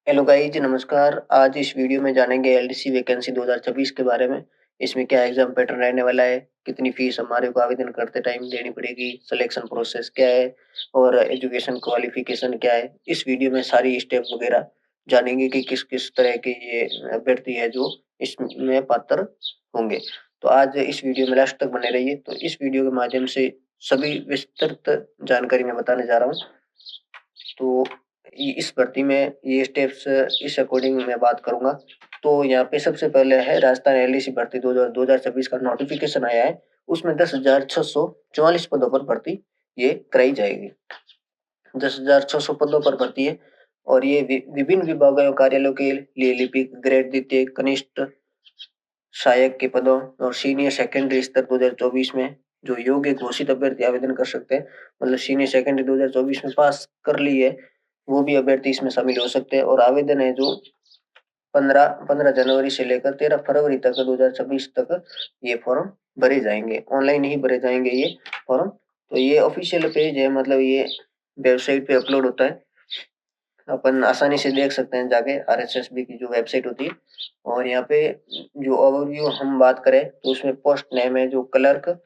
Hello guys, नमस्कार। आज इस वीडियो में जानेंगे एलडीसी वैकेंसी 2026 के बारे में। इसमें क्या एग्जाम पैटर्न रहने वाला है, कितनी फीस हमारे को आवेदन करते टाइम देनी पड़ेगी, सिलेक्शन प्रोसेस क्या है और एजुकेशन क्वालिफिकेशन क्या है। इस वीडियो में सारी स्टेप वगैरह जानेंगे कि किस किस तरह के ये अभ्यर्थी है जो इसमें पात्र होंगे। तो आज इस वीडियो में लास्ट तक बने रहिए। तो इस वीडियो के माध्यम से सभी विस्तृत जानकारी मैं बताने जा रहा हूँ। तो इस भर्ती में ये स्टेप्स इस अकॉर्डिंग मैं बात करूंगा। तो यहाँ पे सबसे पहले है राजस्थान एलडीसी भर्ती 2026 का नोटिफिकेशन आया है। उसमें 10,644 पदों पर भर्ती ये कराई जाएगी। 10,600 पदों पर भर्ती है और ये विभिन्न विभागों और कार्यालयों के लिए लिपिक, ग्रेड द्वितीय, कनिष्ठ सहायक के पदों और सीनियर सेकेंडरी स्तर 2024 में जो योग्य घोषित अभ्यर्थी आवेदन कर सकते हैं। मतलब सीनियर सेकेंडरी 2024 में पास कर ली है वो भी अभ्यर्थी इसमें शामिल हो सकते हैं। और आवेदन है जो 15 जनवरी से लेकर 13 फरवरी तक 2026 तक ये फॉर्म भरे जाएंगे। ऑनलाइन ही भरे जाएंगे ये फॉर्म। तो ये ऑफिशियल पेज है, मतलब ये वेबसाइट पे अपलोड होता है, अपन आसानी से देख सकते हैं जाके। आरएसएसबी की जो वेबसाइट होती है। और यहाँ पे जो ओवरव्यू हम बात करें तो उसमें पोस्ट नेम है जो clerk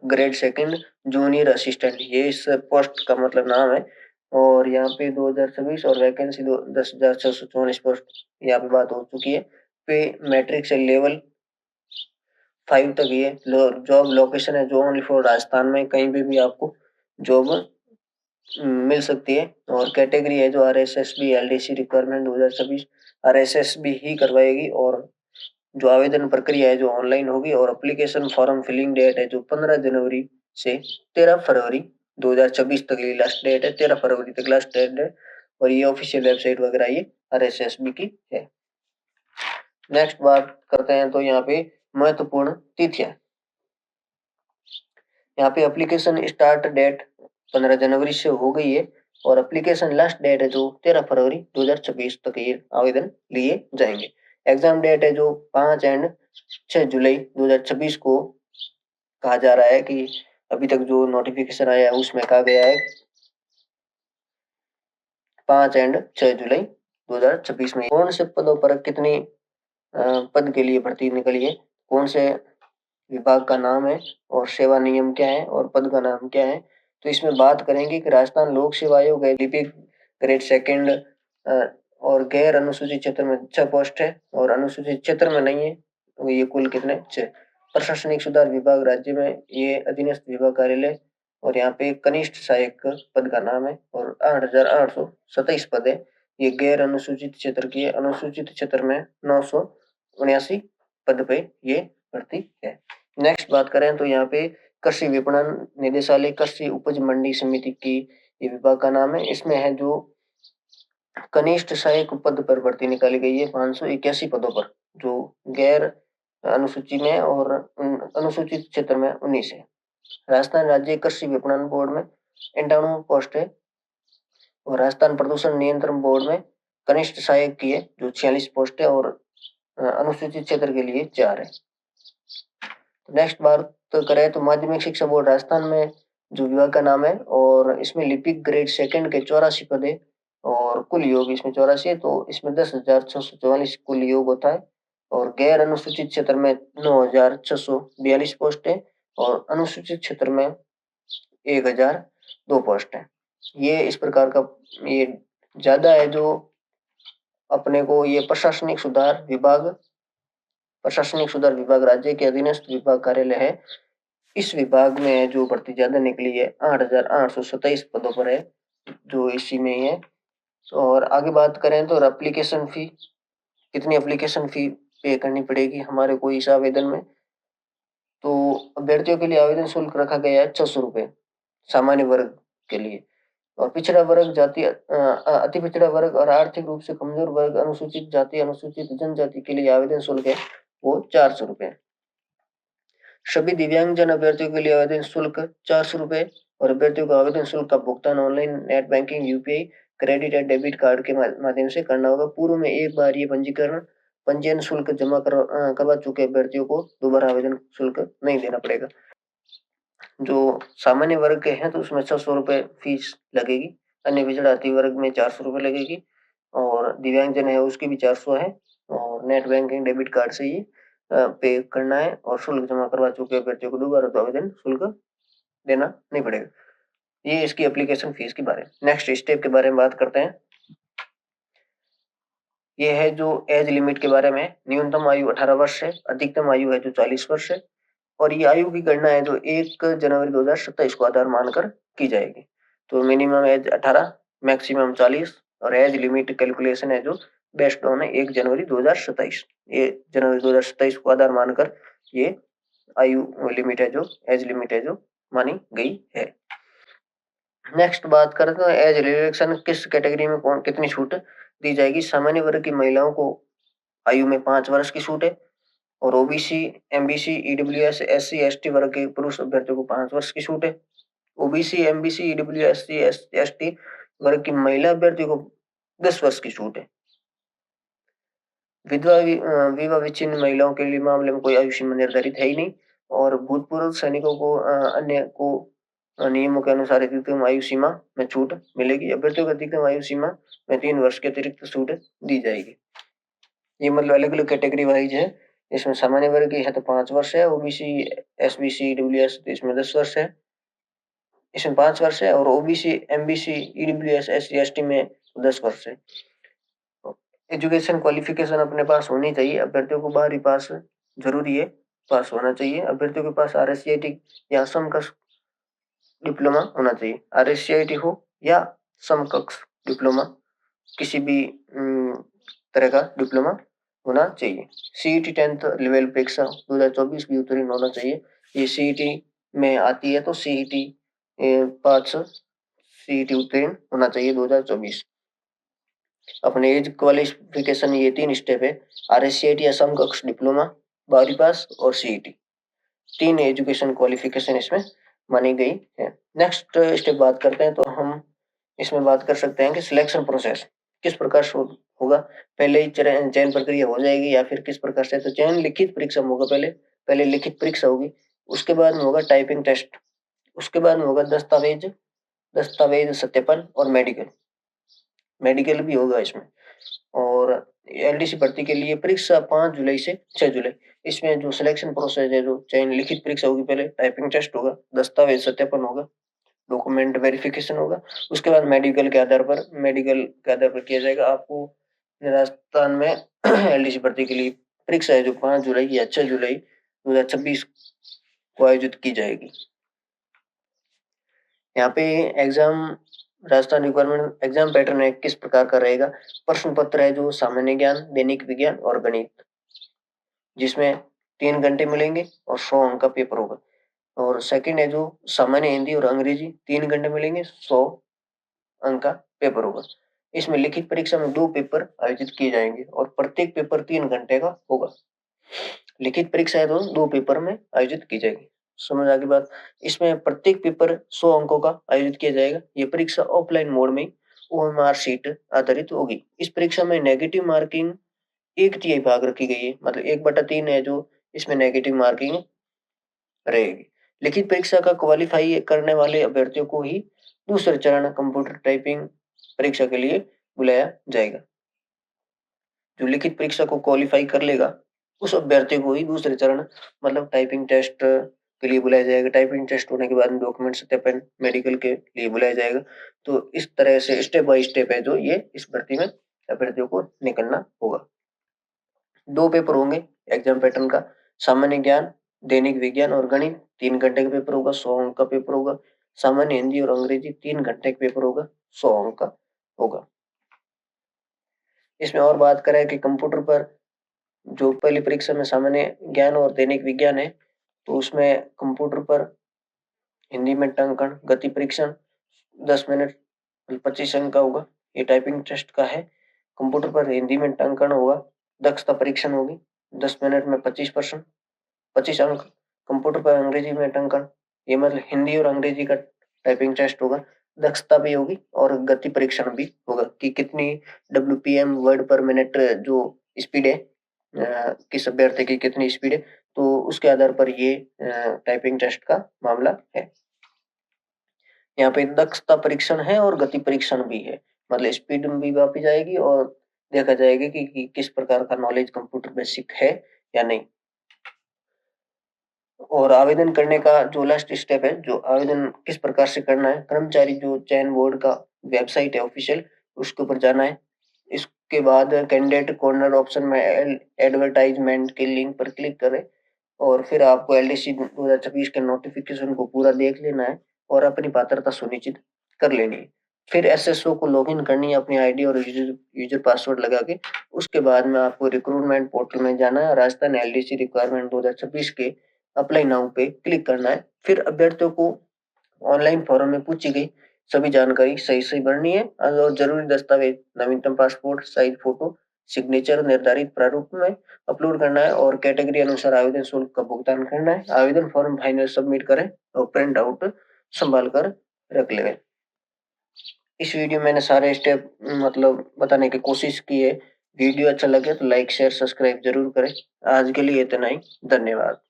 grade second junior assistant, ये इस पोस्ट का मतलब नाम है। और यहाँ पे 2026 और वैकेंसी 10,644 पोस्ट यहाँ पे बात हो चुकी है। पे मैट्रिक से लेवल 5 तक ये जॉब लोकेशन है जो ओनली फॉर राजस्थान में कहीं भी आपको जॉब मिल सकती है। और कैटेगरी है जो आरएसएसबी एलडीसी रिक्वायरमेंट 2026 आरएसएसबी ही करवाएगी। और जो आवेदन प्रक्रिया है जो ऑनलाइन होगी। और एप्लीकेशन फॉर्म फिलिंग डेट है जो 15 जनवरी से 13 फरवरी 2026 तक की लास्ट डेट है। 13 फरवरी तक लास्ट डेट है। और ये ऑफिशियल वेबसाइट वगैरह ये आरएसएसबी की है। नेक्स्ट बात करते हैं तो यहाँ पे महत्वपूर्ण तिथियां। यहाँ पे एप्लीकेशन स्टार्ट डेट 15 जनवरी से हो गई है और एप्लीकेशन लास्ट डेट है जो 13 फरवरी 2026 तक ये आवेदन लिए जाएंगे। एग्जाम डेट है जो 5 एंड 6 जुलाई 2026 को कहा जा रहा है कि अभी तक जो नोटिफिकेशन आया है उसमें कहा गया है 5 एंड 6 जुलाई 2026 में। कौन से पदों पर कितनी पद के लिए भर्ती निकली है, कौन से विभाग का नाम है और सेवा नियम क्या है और पद का नाम क्या है। तो इसमें बात करेंगे कि राजस्थान लोक सेवा आयोग है, लिपिक ग्रेड सेकंड और गैर अनुसूचित क्षेत्र में 6 पोस्ट है और अनुसूचित क्षेत्र में नहीं है तो ये कुल कितने 6। प्रशासनिक सुधार विभाग राज्य में ये अधीनस्थ विभाग कार्यालय और यहाँ पे कनिष्ठ सहायक पद का नाम है और 8,827 पद है। ये गैर अनुसूचित क्षेत्र की है। अनुसूचित क्षेत्र में 979 पद पे ये भर्ती है। नेक्स्ट बात करें तो यहाँ पे कृषि विपणन निदेशालय कृषि उपज मंडी समिति की ये विभाग का नाम है। इसमें है जो कनिष्ठ सहायक पद पर भर्ती निकाली गई है 581 पदों पर, जो गैर अनुसूची में और अनुसूचित क्षेत्र में 19 है। राजस्थान राज्य कृषि विपणन बोर्ड में 51 पोस्ट है और राजस्थान प्रदूषण नियंत्रण बोर्ड में कनिष्ठ सहायक की है जो 46 पोस्ट है और अनुसूचित क्षेत्र के लिए 4 है। नेक्स्ट बात तो करें तो माध्यमिक शिक्षा बोर्ड राजस्थान में जो विभाग का नाम है और इसमें लिपिक ग्रेड सेकंड के 84 पद है और कुल योग इसमें 84 है। तो इसमें 10,644 कुल योग होता है और गैर अनुसूचित क्षेत्र में 9,642 पोस्ट है और अनुसूचित क्षेत्र में 1,002 पोस्ट है। ये इस प्रकार का ये ज्यादा है जो अपने को ये प्रशासनिक सुधार विभाग राज्य के अधीनस्थ विभाग कार्यालय है। इस विभाग में जो भर्ती ज्यादा निकली है 8,827 पदों पर है जो इसी में ही है। और आगे बात करें तो एप्लीकेशन फी, कितनी एप्लीकेशन फी पे करनी पड़ेगी हमारे को इस आवेदन में। तो अभ्यर्थियों के लिए आवेदन शुल्क रखा गया है 600 रुपये सामान्य वर्ग के लिए। और पिछड़ा वर्ग, जाति, अति पिछड़ा वर्ग और आर्थिक रूप से कमजोर वर्ग, अनुसूचित जाति, अनुसूचित जनजाति के लिए आवेदन शुल्क है वो 400 रुपये। सभी दिव्यांगजन अभ्यर्थियों के लिए आवेदन शुल्क 400 रुपये और अभ्यर्थियों को आवेदन शुल्क का भुगतान online net banking, UPI, credit या डेबिट कार्ड के माध्यम से करना होगा। पूर्व में एक बार ये पंजीयन शुल्क जमा करवा चुके अभ्यर्थियों को दोबारा आवेदन शुल्क नहीं देना पड़ेगा। जो सामान्य वर्ग के हैं तो उसमें 600 रुपये फीस लगेगी अन्य पिछड़ा जाति वर्ग में 400 रुपये लगेगी, और दिव्यांगजन है उसकी भी 400 है, और नेट बैंकिंग डेबिट कार्ड से ही पे करना है, और शुल्क जमा करवा चुके अभ्यर्थियों को दोबारा तो आवेदन शुल्क देना नहीं पड़ेगा। ये इसकी एप्लीकेशन फीस के बारे में। नेक्स्ट स्टेप के बारे में बात करते हैं। ये है जो एज लिमिट के बारे में। न्यूनतम आयु 18 वर्ष है, अधिकतम आयु है जो 40 वर्ष है, और ये आयु की गणना है जो 1 जनवरी 2027 को आधार मानकर की जाएगी। तो मिनिमम एज 18, मैक्सिमम 40, और एज लिमिट कैलकुलेशन है जो बेस्ड ऑन 1 जनवरी 2027। ये जनवरी 2027 को आधार मानकर ये आयु लिमिट है जो एज लिमिट है जो मानी गई है। नेक्स्ट बात करते हैं एज रिलैक्सेशन किस कैटेगरी में कौन कितनी छूट दी जाएगी। सामान्य वर्ग की महिलाओं को आयु में 5 वर्ष की छूट है, और OBC, MBC, EWS, SC, ST वर्ग के पुरुष अभ्यर्थियों को 5 वर्ष की छूट है। OBC, MBC, EWS, SC, ST वर्ग की महिला अभ्यर्थियों को 10 वर्ष की छूट है। विधवा विच्छिन्न महिलाओं के लिए मामले में कोई आयु सीमा निर्धारित है ही नहीं, और भूतपूर्व सैनिकों को अन्य को नियमों के अनुसार अधिकतम आयु सीमा में छूट मिलेगी। अभ्यर्थियों को अधिकतम आयु सीमा में 3 वर्ष के अतिरिक्त छूट दी जाएगी। ये मतलब अलग अलग कैटेगरी वाइज है। इसमें सामान्य वर्ग की है तो 5 वर्ष है, ओबीसी, एसबीसी, ईडब्ल्यूएस तो इसमें 10 वर्ष है, इसमें 5 वर्ष है, और OBC, MBC, EWS, SC, ST में 10 वर्ष है। एजुकेशन क्वालिफिकेशन अपने पास होनी चाहिए। अभ्यर्थियों को 12वीं पास जरूरी है, पास होना चाहिए। अभ्यर्थियों के पास आरएससीआईटी या समकक्ष डिप्लोमा होना चाहिए। आरएससीआईटी हो या समकक्ष डिप्लोमा, किसी भी तरह का डिप्लोमा होना चाहिए। सीईटी 10th लेवल परीक्षा 2024 भी उत्तीर्ण होना चाहिए। ये सीईटी में आती है तो सीईटी पास सीईटी उत्तीर्ण होना चाहिए 2024। अपने एज क्वालिफिकेशन ये 3 स्टेप है, आरएससीआईटी या समकक्ष डिप्लोमा, 12वीं पास और सीईटी। 3 एजुकेशन क्वालिफिकेशन इसमें मानी गई है। नेक्स्ट स्टेप बात करते हैं तो हम इसमें बात कर सकते हैं कि सिलेक्शन प्रोसेस किस प्रकार से होगा। पहले ही चयन प्रक्रिया हो जाएगी या फिर किस प्रकार से, तो चयन लिखित परीक्षा में होगा। पहले लिखित परीक्षा होगी, उसके बाद में होगा टाइपिंग टेस्ट, उसके बाद में होगा दस्तावेज सत्यापन और मेडिकल भी होगा इसमें। और एलडीसी भर्ती के लिए परीक्षा 5 जुलाई से 6 जुलाई। इसमें जो सिलेक्शन प्रोसेस है, जो चयन लिखित परीक्षा होगी, पहले टाइपिंग टेस्ट होगा, दस्तावेज सत्यापन होगा, डॉक्यूमेंट वेरिफिकेशन होगा, उसके बाद मेडिकल के आधार पर किया जाएगा। आपको राजस्थान में एलडीसी भर्ती के लिए परीक्षा है जो 5 जुलाई या 6 जुलाई 2026 को आयोजित की जाएगी। यहाँ पे exam Rajasthan requirement exam pattern है किस प्रकार का रहेगा। प्रश्न पत्र है जो सामान्य ज्ञान, दैनिक विज्ञान और गणित, जिसमें 3 घंटे मिलेंगे और 100 अंक का पेपर होगा। और सेकंड है जो सामान्य हिंदी और अंग्रेजी, 3 घंटे मिलेंगे, 100 अंक का पेपर होगा। इसमें लिखित परीक्षा में 2 पेपर आयोजित किए जाएंगे और प्रत्येक पेपर 3 घंटे का होगा। लिखित परीक्षा है तो 2 पेपर में आयोजित की जाएगी। समझ आ गई बात। इसमें प्रत्येक पेपर 100 अंकों का आयोजित किया जाएगा। ये परीक्षा ऑफलाइन मोड में ओएमआर शीट आधारित होगी। इस परीक्षा में नेगेटिव मार्किंग 1/3 भाग रखी गई है, मतलब 1/3 है जो इसमें नेगेटिव मार्किंग रहेगी। लिखित परीक्षा का क्वालिफाई करने वाले अभ्यर्थियों को ही दूसरे चरण कंप्यूटर टाइपिंग परीक्षा के लिए बुलाया जाएगा। जो लिखित परीक्षा को क्वालिफाई कर लेगा उस अभ्यर्थी को ही दूसरे चरण मतलब टाइपिंग टेस्ट के लिए बुलाया जाएगा। टाइपिंग टेस्ट होने के बाद में डॉक्यूमेंट सत्यापन मेडिकल के लिए बुलाया जाएगा। तो इस तरह से स्टेप बाय स्टेप है जो ये इस भर्ती में अभ्यर्थियों को निकलना होगा। 2 पेपर होंगे एग्जाम पैटर्न का, सामान्य ज्ञान, दैनिक विज्ञान और गणित 3 घंटे का पेपर होगा, 100 अंक का पेपर होगा। सामान्य हिंदी और अंग्रेजी 3 घंटे का पेपर होगा, 100 अंक का होगा। इसमें और बात करें कि कंप्यूटर पर जो पहली परीक्षा में सामान्य ज्ञान और दैनिक विज्ञान है, तो उसमें कंप्यूटर पर हिंदी में टंकण, गति परीक्षण 10 मिनट 25 अंक का होगा। ये टाइपिंग टेस्ट का है। कंप्यूटर पर हिंदी में टंकण होगा, दक्षता परीक्षण होगी 10 मिनट में 25 अंक। कंप्यूटर पर अंग्रेजी में टंकण, ये मतलब हिंदी और अंग्रेजी का टाइपिंग टेस्ट होगा, दक्षता भी होगी और गति परीक्षण भी होगा कि कितनी WPM वर्ड पर मिनट जो स्पीड है, किस अभ्यर्थी की कितनी स्पीड है, तो उसके आधार पर ये टाइपिंग टेस्ट का मामला है। यहाँ पे दक्षता परीक्षण है और गति परीक्षण भी है, मतलब स्पीड में भी मापी जाएगी और देखा जाएगा कि किस प्रकार का नॉलेज कंप्यूटर बेसिक है या नहीं। और आवेदन करने का जो लास्ट स्टेप है, जो आवेदन किस प्रकार से करना है, कर्मचारी जो चयन बोर्ड का वेबसाइट है ऑफिशियल, उसके ऊपर जाना है। इसके बाद कैंडिडेट कॉर्नर ऑप्शन में एडवर्टाइजमेंट के लिंक पर क्लिक करें और फिर आपको एलडीसी 2026 के नोटिफिकेशन को पूरा देख लेना है और अपनी पात्रता सुनिश्चित कर लेनी है। फिर एसएसओ को लॉगिन करनी है अपनी आईडी और यूजर पासवर्ड लगा के। उसके बाद में आपको रिक्रूटमेंट पोर्टल में जाना है, राजस्थान एलडीसी रिक्वायरमेंट 2026 के अप्लाई नाउ पे क्लिक करना है। फिर अभ्यर्थियों को ऑनलाइन फॉर्म में पूछी गई सभी जानकारी सही सही भरनी है और जरूरी दस्तावेज नवीनतम पासपोर्ट साइज फोटो सिग्नेचर निर्धारित प्रारूप में अपलोड करना है और कैटेगरी अनुसार आवेदन शुल्क का भुगतान करना है। आवेदन फॉर्म फाइनल सबमिट करें और प्रिंट आउट संभाल कर रख लें। इस वीडियो में मैंने सारे स्टेप मतलब बताने की कोशिश की है। वीडियो अच्छा लगे तो लाइक शेयर सब्सक्राइब जरूर करें। आज के लिए इतना ही, धन्यवाद।